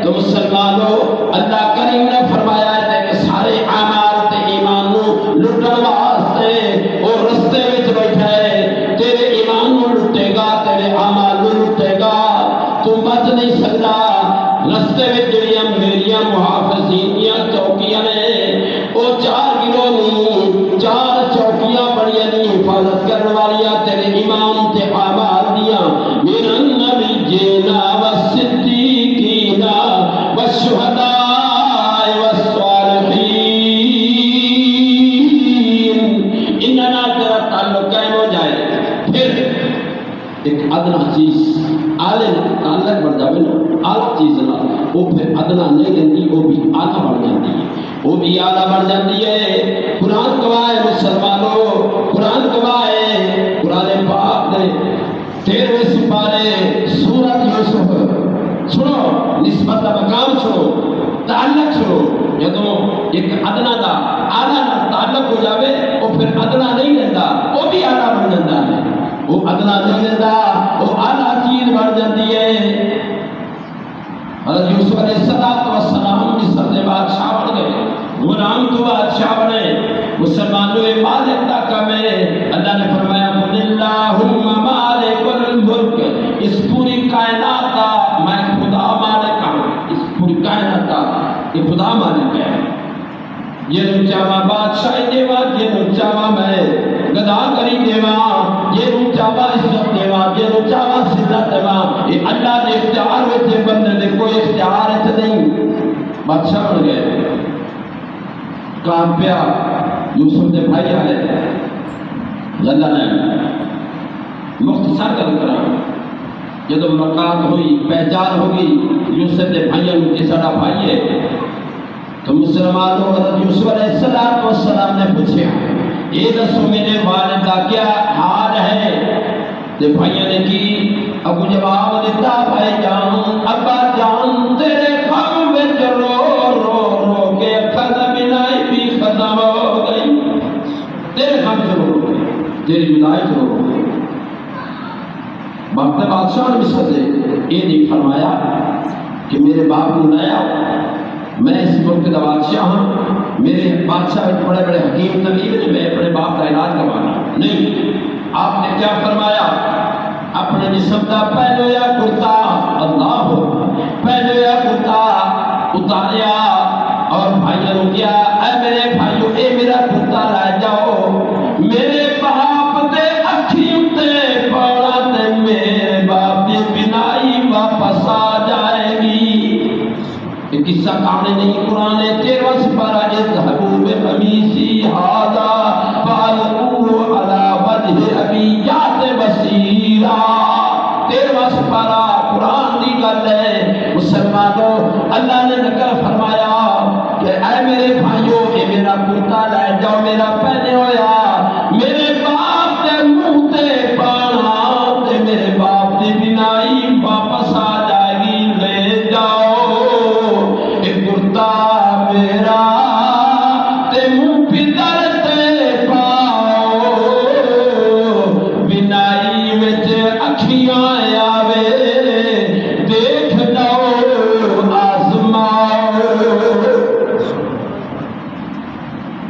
تو مسلمانوں اللہ کریم نے فرمایا ہے کہ سارے اعمال تے ایمان نو لٹن واسطے اور رستے وچ بیٹھا ہے، تیرے ایمان نو لٹے گا، تیرے اعمال نو لٹے گا، تو بچ نہیں سکتا۔ رستے وچ جڑیاں میریاں محافظین دیاں چوکیاں نے، او 4 گروہ نہیں، 4 چوکیاں بڑیاں نہیں حفاظت کرنے والیاں تیرے ایمان تے اعمال دیاں، من النبیین والصدیقین والشہداء والصالحین، انہاں تیرا تعلق قائم ہو جائے۔ پھر ایک ادنا چیز آلے تعلق بڑھ جاوے نا، آلہ چیز نا، وہ پھر ادنا نہیں رہتی، وہ بھی آلہ بڑھ جاتی ہے، وہ بھی آلہ بڑھ جاتی ہے۔ قرآن گواہ ہے مسلمانوں، قرآن گواہ ہے، قرآن پاک نے 13ویں سپارے سورۃ یوسف سنو، نسبت دا مقام سنو، تعلق سنو، جدوں ایک ادنا دا آلہ نال تعلق ہو جاوے، وہ پھر ادنا نہیں رہتا، وہ بھی آلہ بن جاتا ہے، وہ ادنا نہیں رہتا، وہ آلہ چیز بن جاتی ہے۔ حضرت یوسف علیہ السلام مصر کے بادشاہ بن گئے، غلام تو بادشاہ بنے۔ مسلمانوں یہ مالک کا کم ہے، اللہ نے فرمایا قل اللہم مالک الملک، اس پوری کائنات کا میں خدا مالک ہوں، اس پوری کائنات کا یہ خدا مالک ہے۔ یہ نو چاہواں بادشاہی دیوا، یہ نو چاہواں میں گدا کری دیوا، یہ نو چاہواں عزت دیوا، یہ نو چاہواں ذلت دیوا، یہ اللہ نے اختیار ہوتے بندے دے کوئی اختیار ہے نہیں۔ بادشاہ بن گئے، کام پیا یوسف دے بھائی آلے اللہ نے مختصر کر کرا، جب ملاقات ہوئی، پہچان ہوگی یوسف دے بھائیوں کی سڑا بھائی ہے، تو مسلمانوں حضرت یوسف علیہ السلام نے پوچھا یہ دسو میرے والد کا کیا حال ہے؟ تے بھائیوں نے کی ابو جواب دیتا، بھائی جان ابا جان تیرے غم وچ رو رو رو کے اکھاں بینائی بھی ختم ہو گئی، تیرے غم سے رو گئی، تیری بینائی سے رو گئی۔ باپ نے بادشاہ نے مصر سے یہ نہیں فرمایا کہ میرے باپ نے لایا، میں اس ملک کا بادشاہ ہوں، میرے بادشاہ بڑے بڑے حکیم طبیب نے، میں اپنے باپ کا علاج کروانا نہیں۔ آپ نے کیا فرمایا؟ اپنے جسم کا پہلویا کرتا، اللہ پہلویا کرتا اتاریا اور بھائیوں نے کیا، اے میرے بھائیوں اے میرا کرتا لے جاؤ، میرے باپ دے اکھیوں تے پاؤں تے میرے باپ دی بینائی واپس آ جائے گی۔ یہ قصہ کہانی نہیں، قرآن 13واں سپارہ اذهبوا بقمیصی ھذا فألقوہ علی وجہ ابی یأت بصیرا، 13واں سپارہ قرآن کی گل ہے۔ مسلمانوں اللہ نے نقل فرمایا کہ اے میرے بھائیوں یہ میرا کرتا لے جاؤ، میرا پہنے ہویا